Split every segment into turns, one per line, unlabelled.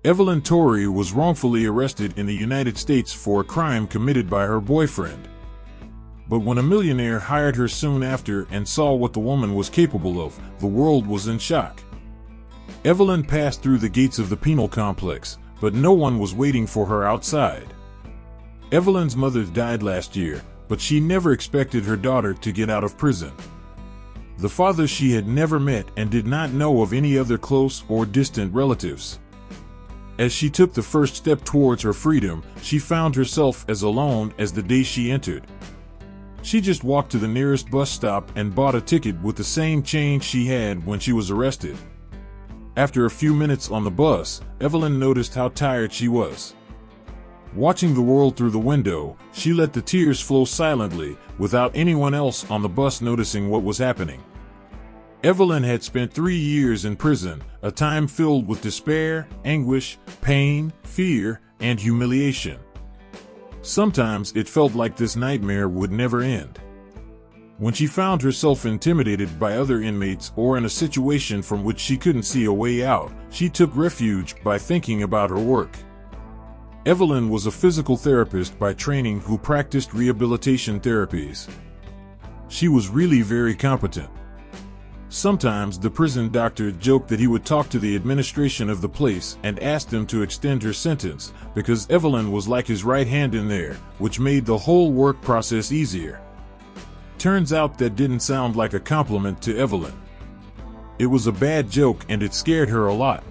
Evelyn Torrey was wrongfully arrested in the United States for a crime committed by her boyfriend. But when a millionaire hired her soon after and saw what the woman was capable of, the world was in shock. Evelyn passed through the gates of the penal complex, but no one was waiting for her outside. Evelyn's mother died last year, but she never expected her daughter to get out of prison. The father she had never met and did not know of any other close or distant relatives. As she took the first step towards her freedom, she found herself as alone as the day she entered. She just walked to the nearest bus stop and bought a ticket with the same change she had when she was arrested. After a few minutes on the bus, Evelyn noticed how tired she was. Watching the world through the window, she let the tears flow silently, without anyone else on the bus noticing what was happening. Evelyn had spent 3 years in prison, a time filled with despair, anguish, pain, fear, and humiliation. Sometimes it felt like this nightmare would never end. When she found herself intimidated by other inmates or in a situation from which she couldn't see a way out, she took refuge by thinking about her work. Evelyn was a physical therapist by training who practiced rehabilitation therapies. She was really very competent. Sometimes the prison doctor joked that he would talk to the administration of the place and ask them to extend her sentence, because Evelyn was like his right hand in there, which made the whole work process easier. Turns out that didn't sound like a compliment to Evelyn. It was a bad joke and it scared her a lot.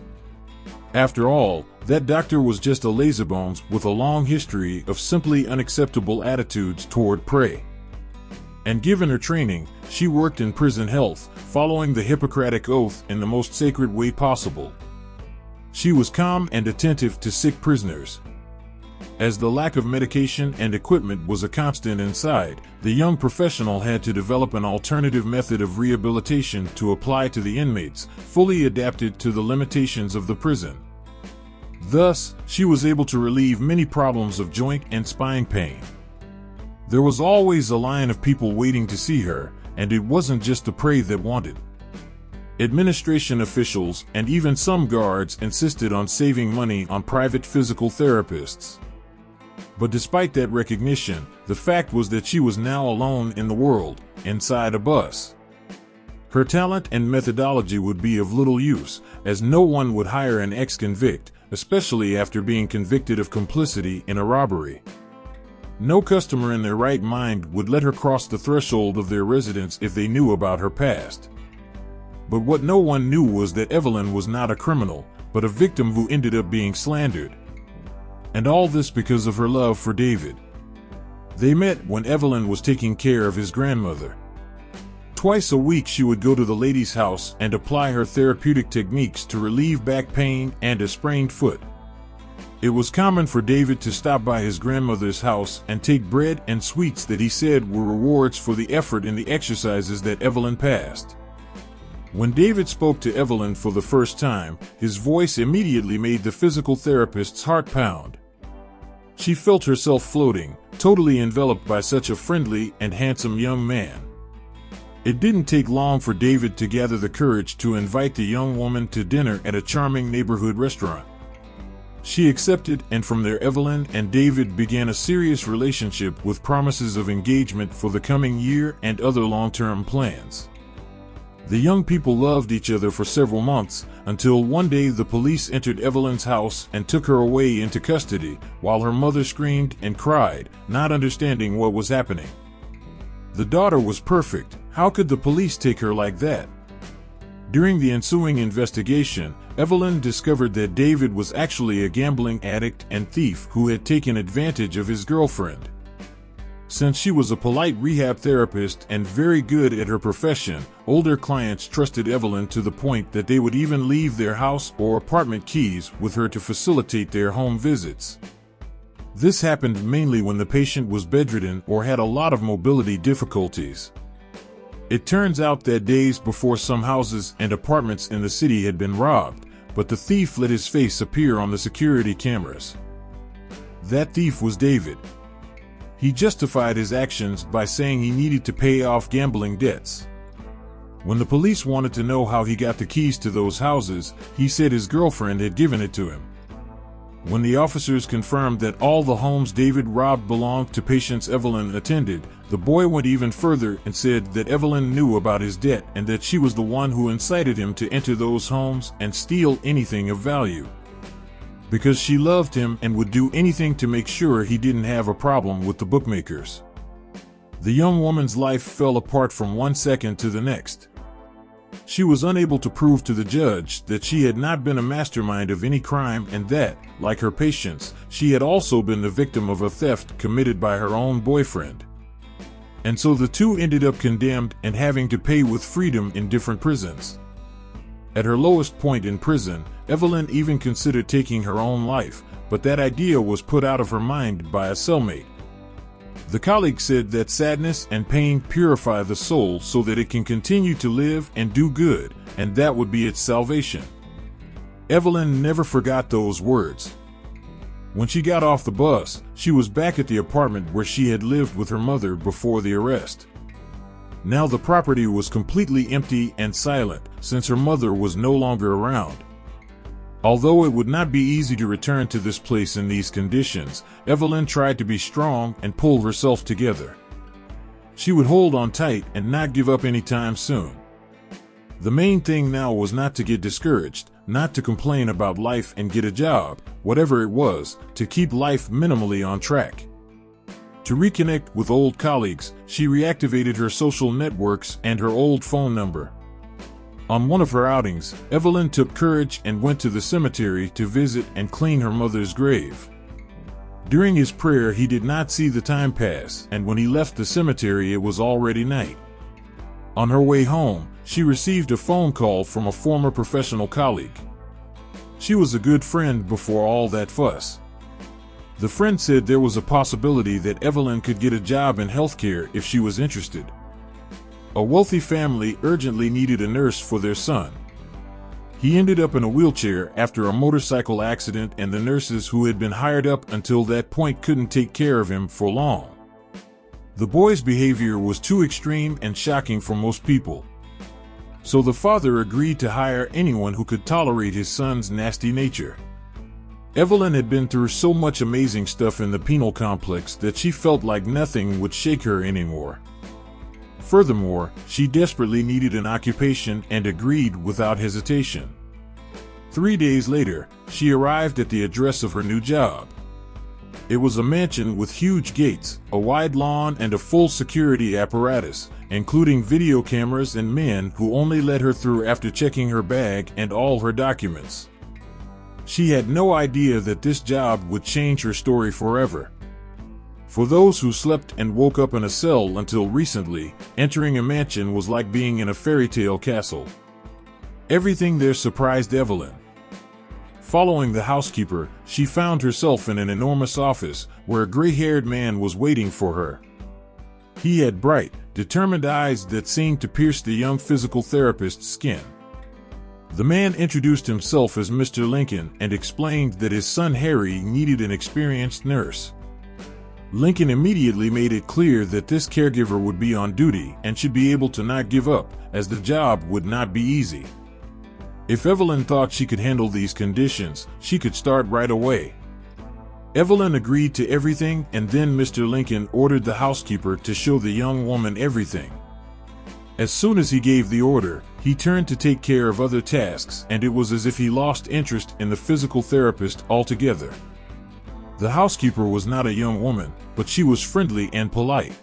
After all, that doctor was just a lazybones with a long history of simply unacceptable attitudes toward prey. And given her training, she worked in prison health, following the Hippocratic Oath in the most sacred way possible. She was calm and attentive to sick prisoners. As the lack of medication and equipment was a constant inside, the young professional had to develop an alternative method of rehabilitation to apply to the inmates, fully adapted to the limitations of the prison. Thus, she was able to relieve many problems of joint and spine pain. There was always a line of people waiting to see her, and it wasn't just the prey that wanted. Administration officials and even some guards insisted on saving money on private physical therapists. But despite that recognition, the fact was that she was now alone in the world, inside a bus. Her talent and methodology would be of little use, as no one would hire an ex-convict, especially after being convicted of complicity in a robbery. No customer in their right mind would let her cross the threshold of their residence if they knew about her past. But what no one knew was that Evelyn was not a criminal, but a victim who ended up being slandered. And all this because of her love for David. They met when Evelyn was taking care of his grandmother. Twice a week she would go to the lady's house and apply her therapeutic techniques to relieve back pain and a sprained foot. It was common for David to stop by his grandmother's house and take bread and sweets that he said were rewards for the effort in the exercises that Evelyn passed. When David spoke to Evelyn for the first time, his voice immediately made the physical therapist's heart pound. She felt herself floating, totally enveloped by such a friendly and handsome young man. It didn't take long for David to gather the courage to invite the young woman to dinner at a charming neighborhood restaurant. She accepted, and from there Evelyn and David began a serious relationship with promises of engagement for the coming year and other long-term plans. The young people loved each other for several months, until one day the police entered Evelyn's house and took her away into custody, while her mother screamed and cried, not understanding what was happening. The daughter was perfect. How could the police take her like that? During the ensuing investigation, Evelyn discovered that David was actually a gambling addict and thief who had taken advantage of his girlfriend. Since she was a polite rehab therapist and very good at her profession, older clients trusted Evelyn to the point that they would even leave their house or apartment keys with her to facilitate their home visits. This happened mainly when the patient was bedridden or had a lot of mobility difficulties. It turns out that days before, some houses and apartments in the city had been robbed, but the thief let his face appear on the security cameras. That thief was David. He justified his actions by saying he needed to pay off gambling debts. When the police wanted to know how he got the keys to those houses, he said his girlfriend had given it to him. When the officers confirmed that all the homes David robbed belonged to patients Evelyn attended, the boy went even further and said that Evelyn knew about his debt and that she was the one who incited him to enter those homes and steal anything of value. Because she loved him and would do anything to make sure he didn't have a problem with the bookmakers. The young woman's life fell apart from one second to the next. She was unable to prove to the judge that she had not been a mastermind of any crime and that, like her patients, she had also been the victim of a theft committed by her own boyfriend. And so the two ended up condemned and having to pay with freedom in different prisons. At her lowest point in prison, Evelyn even considered taking her own life, but that idea was put out of her mind by a cellmate. The colleague said that sadness and pain purify the soul so that it can continue to live and do good, and that would be its salvation. Evelyn never forgot those words. When she got off the bus, she was back at the apartment where she had lived with her mother before the arrest. Now the property was completely empty and silent, since her mother was no longer around. Although it would not be easy to return to this place in these conditions, Evelyn tried to be strong and pull herself together. She would hold on tight and not give up anytime soon. The main thing now was not to get discouraged, not to complain about life and get a job, whatever it was, to keep life minimally on track. To reconnect with old colleagues, she reactivated her social networks and her old phone number. On one of her outings, Evelyn took courage and went to the cemetery to visit and clean her mother's grave. During his prayer, he did not see the time pass, and when he left the cemetery, it was already night. On her way home, she received a phone call from a former professional colleague. She was a good friend before all that fuss. The friend said there was a possibility that Evelyn could get a job in healthcare if she was interested. A wealthy family urgently needed a nurse for their son. He ended up in a wheelchair after a motorcycle accident, and the nurses who had been hired up until that point couldn't take care of him for long. The boy's behavior was too extreme and shocking for most people. So the father agreed to hire anyone who could tolerate his son's nasty nature. Evelyn had been through so much amazing stuff in the penal complex that she felt like nothing would shake her anymore. Furthermore, she desperately needed an occupation and agreed without hesitation. 3 days later, she arrived at the address of her new job. It was a mansion with huge gates, a wide lawn, and a full security apparatus, including video cameras and men who only let her through after checking her bag and all her documents. She had no idea that this job would change her story forever. For those who slept and woke up in a cell until recently, entering a mansion was like being in a fairy tale castle. Everything there surprised Evelyn. Following the housekeeper, she found herself in an enormous office where a gray-haired man was waiting for her. He had bright, determined eyes that seemed to pierce the young physical therapist's skin. The man introduced himself as Mr. Lincoln and explained that his son Harry needed an experienced nurse. Lincoln immediately made it clear that this caregiver would be on duty and should be able to not give up, as the job would not be easy. If Evelyn thought she could handle these conditions, she could start right away. Evelyn agreed to everything, and then Mr. Lincoln ordered the housekeeper to show the young woman everything. As soon as he gave the order, he turned to take care of other tasks, and it was as if he lost interest in the physical therapist altogether. The housekeeper was not a young woman, but she was friendly and polite.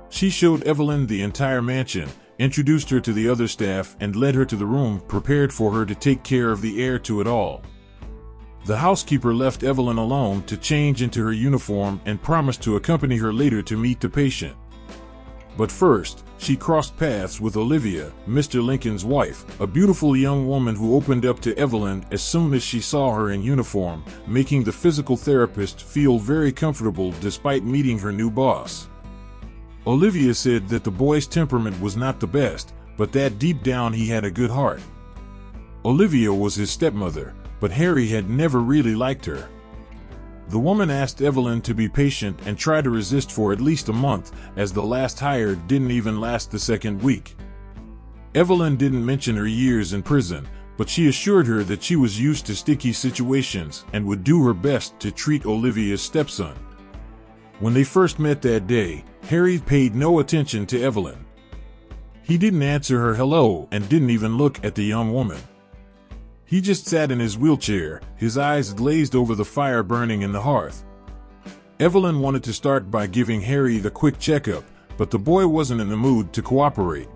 She showed Evelyn the entire mansion, introduced her to the other staff, and led her to the room prepared for her to take care of the heir to it all. The housekeeper left Evelyn alone to change into her uniform and promised to accompany her later to meet the patient. But first, she crossed paths with Olivia, Mr. Lincoln's wife, a beautiful young woman who opened up to Evelyn as soon as she saw her in uniform, making the physical therapist feel very comfortable despite meeting her new boss. Olivia said that the boy's temperament was not the best, but that deep down he had a good heart. Olivia was his stepmother, but Harry had never really liked her. The woman asked Evelyn to be patient and try to resist for at least a month, as the last hire didn't even last the second week. Evelyn didn't mention her years in prison, but she assured her that she was used to sticky situations and would do her best to treat Olivia's stepson. When they first met that day, Harry paid no attention to Evelyn. He didn't answer her hello and didn't even look at the young woman. He just sat in his wheelchair, his eyes glazed over the fire burning in the hearth. Evelyn wanted to start by giving Harry the quick checkup, but the boy wasn't in the mood to cooperate.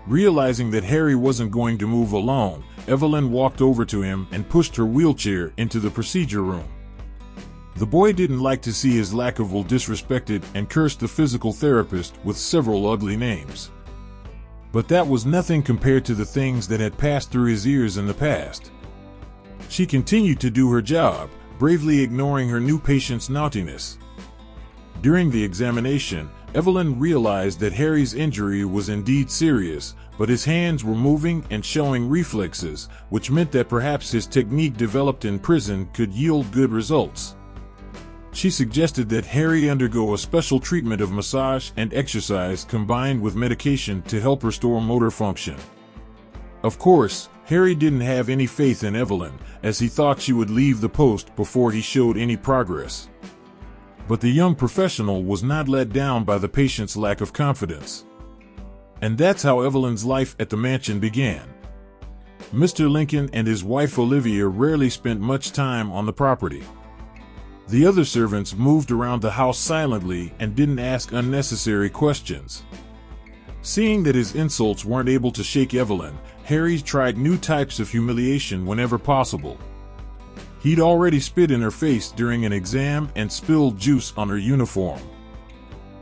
Realizing that Harry wasn't going to move alone, Evelyn walked over to him and pushed her wheelchair into the procedure room. The boy didn't like to see his lack of will disrespected and cursed the physical therapist with several ugly names. But that was nothing compared to the things that had passed through his ears in the past. She continued to do her job, bravely ignoring her new patient's naughtiness. During the examination, Evelyn realized that Harry's injury was indeed serious, but his hands were moving and showing reflexes, which meant that perhaps his technique developed in prison could yield good results. She suggested that Harry undergo a special treatment of massage and exercise combined with medication to help restore motor function. Of course, Harry didn't have any faith in Evelyn, as he thought she would leave the post before he showed any progress. But the young professional was not let down by the patient's lack of confidence. And that's how Evelyn's life at the mansion began. Mr. Lincoln and his wife Olivia rarely spent much time on the property. The other servants moved around the house silently and didn't ask unnecessary questions. Seeing that his insults weren't able to shake Evelyn, Harry tried new types of humiliation whenever possible. He'd already spit in her face during an exam and spilled juice on her uniform.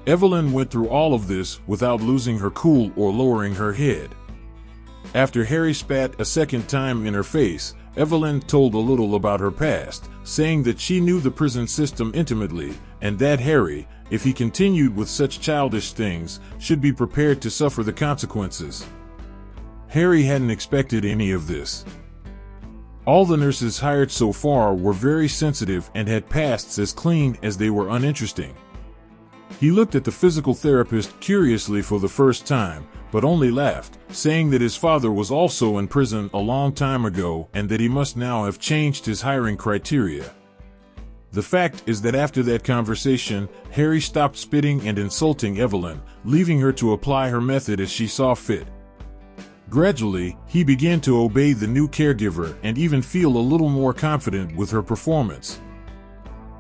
Evelyn went through all of this without losing her cool or lowering her head. After Harry spat a second time in her face, Evelyn told a little about her past, saying that she knew the prison system intimately, and that Harry, if he continued with such childish things, should be prepared to suffer the consequences. Harry hadn't expected any of this. All the nurses hired so far were very sensitive and had pasts as clean as they were uninteresting. He looked at the physical therapist curiously for the first time, but only laughed, saying that his father was also in prison a long time ago and that he must now have changed his hiring criteria. The fact is that after that conversation, Harry stopped spitting and insulting Evelyn, leaving her to apply her method as she saw fit. Gradually, he began to obey the new caregiver and even feel a little more confident with her performance.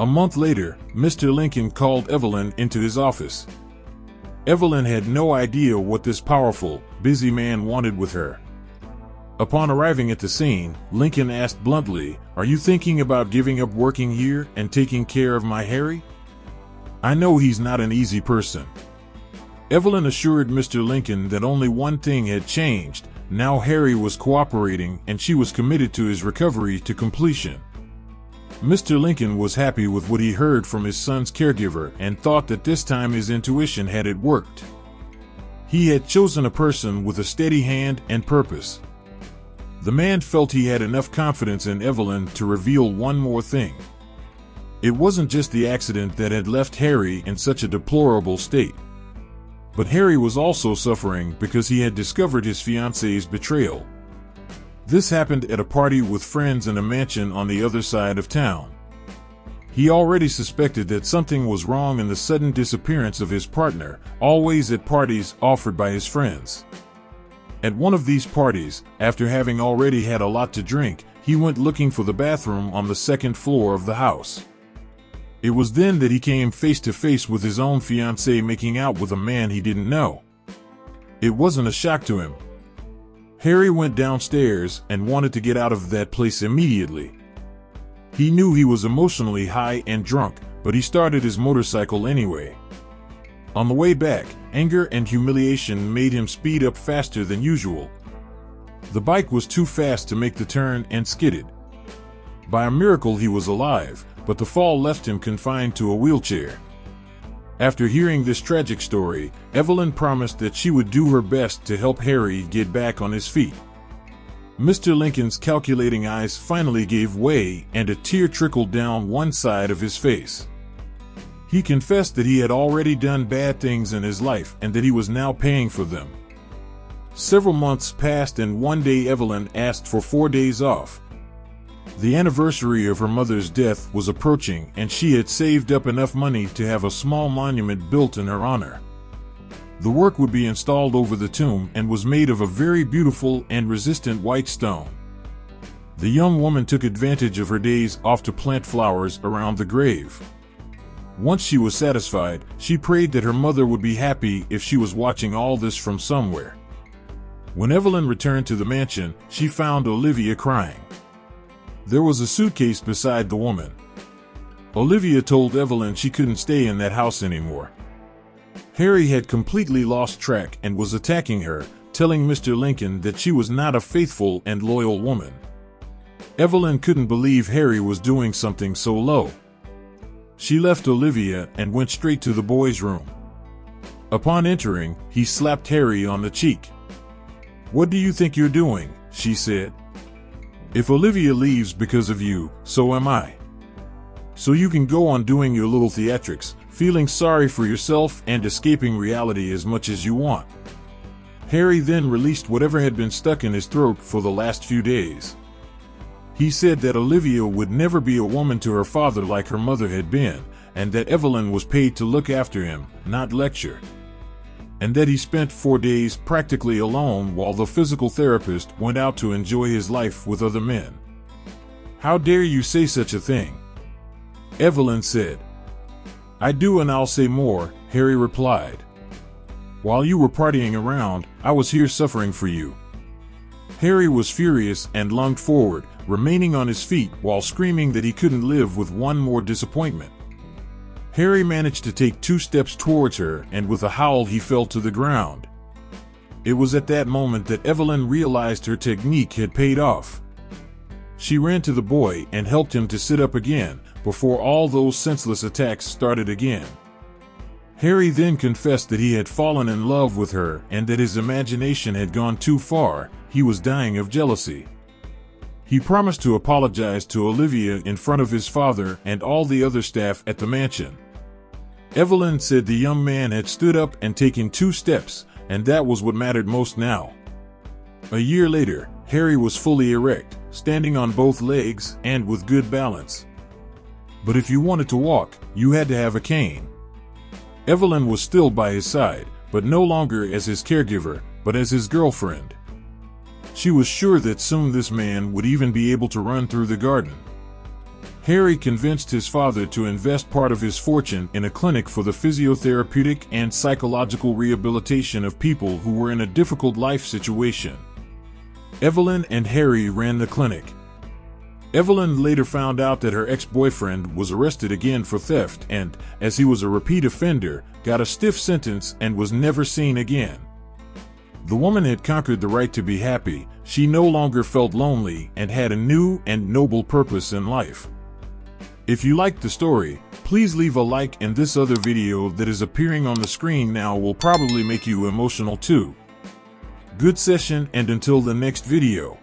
A month later, Mr. Lincoln called Evelyn into his office. Evelyn had no idea what this powerful, busy man wanted with her. Upon arriving at the scene, Lincoln asked bluntly, "Are you thinking about giving up working here and taking care of my Harry? I know he's not an easy person." Evelyn assured Mr. Lincoln that only one thing had changed. Now Harry was cooperating and she was committed to his recovery to completion. Mr. Lincoln was happy with what he heard from his son's caregiver and thought that this time his intuition had it worked. He had chosen a person with a steady hand and purpose. The man felt he had enough confidence in Evelyn to reveal one more thing. It wasn't just the accident that had left Harry in such a deplorable state. But Harry was also suffering because he had discovered his fiancée's betrayal. This happened at a party with friends in a mansion on the other side of town. He already suspected that something was wrong in the sudden disappearance of his partner, always at parties offered by his friends. At one of these parties, after having already had a lot to drink, he went looking for the bathroom on the second floor of the house. It was then that he came face to face with his own fiancée making out with a man he didn't know. It wasn't a shock to him. Harry went downstairs and wanted to get out of that place immediately. He knew he was emotionally high and drunk, but he started his motorcycle anyway. On the way back, anger and humiliation made him speed up faster than usual. The bike was too fast to make the turn and skidded. By a miracle he was alive, but the fall left him confined to a wheelchair. After hearing this tragic story, Evelyn promised that she would do her best to help Harry get back on his feet. Mr. Lincoln's calculating eyes finally gave way and a tear trickled down one side of his face. He confessed that he had already done bad things in his life and that he was now paying for them. Several months passed and one day Evelyn asked for 4 days off. The anniversary of her mother's death was approaching and she had saved up enough money to have a small monument built in her honor. The work would be installed over the tomb and was made of a very beautiful and resistant white stone. The young woman took advantage of her days off to plant flowers around the grave. Once she was satisfied, she prayed that her mother would be happy if she was watching all this from somewhere. When Evelyn returned to the mansion, she found Olivia crying. There was a suitcase beside the woman. Olivia told Evelyn she couldn't stay in that house anymore. Harry had completely lost track and was attacking her, telling Mr. Lincoln that she was not a faithful and loyal woman. Evelyn couldn't believe Harry was doing something so low. She left Olivia and went straight to the boy's room. Upon entering, he slapped Harry on the cheek. "What do you think you're doing?" she said. "If Olivia leaves because of you, so am I. So you can go on doing your little theatrics, feeling sorry for yourself and escaping reality as much as you want." Harry then released whatever had been stuck in his throat for the last few days. He said that Olivia would never be a woman to her father like her mother had been, and that Evelyn was paid to look after him, not lecture. And that he spent 4 days practically alone while the physical therapist went out to enjoy his life with other men. "How dare you say such a thing?" Evelyn said. "I do, and I'll say more," Harry replied. "While you were partying around, I was here suffering for you." Harry was furious and lunged forward, remaining on his feet while screaming that he couldn't live with one more disappointment. Harry managed to take 2 steps towards her, and with a howl he fell to the ground. It was at that moment that Evelyn realized her technique had paid off. She ran to the boy and helped him to sit up again, before all those senseless attacks started again. Harry then confessed that he had fallen in love with her and that his imagination had gone too far. He was dying of jealousy. He promised to apologize to Olivia in front of his father and all the other staff at the mansion. Evelyn said the young man had stood up and taken 2 steps, and that was what mattered most now. A year later, Harry was fully erect, standing on both legs and with good balance. But if you wanted to walk, you had to have a cane. Evelyn was still by his side, but no longer as his caregiver, but as his girlfriend. She was sure that soon this man would even be able to run through the garden. Harry convinced his father to invest part of his fortune in a clinic for the physiotherapeutic and psychological rehabilitation of people who were in a difficult life situation. Evelyn and Harry ran the clinic. Evelyn later found out that her ex-boyfriend was arrested again for theft and, as he was a repeat offender, got a stiff sentence and was never seen again. The woman had conquered the right to be happy. She no longer felt lonely and had a new and noble purpose in life. If you liked the story, please leave a like, and this other video that is appearing on the screen now will probably make you emotional too. Good session, and until the next video.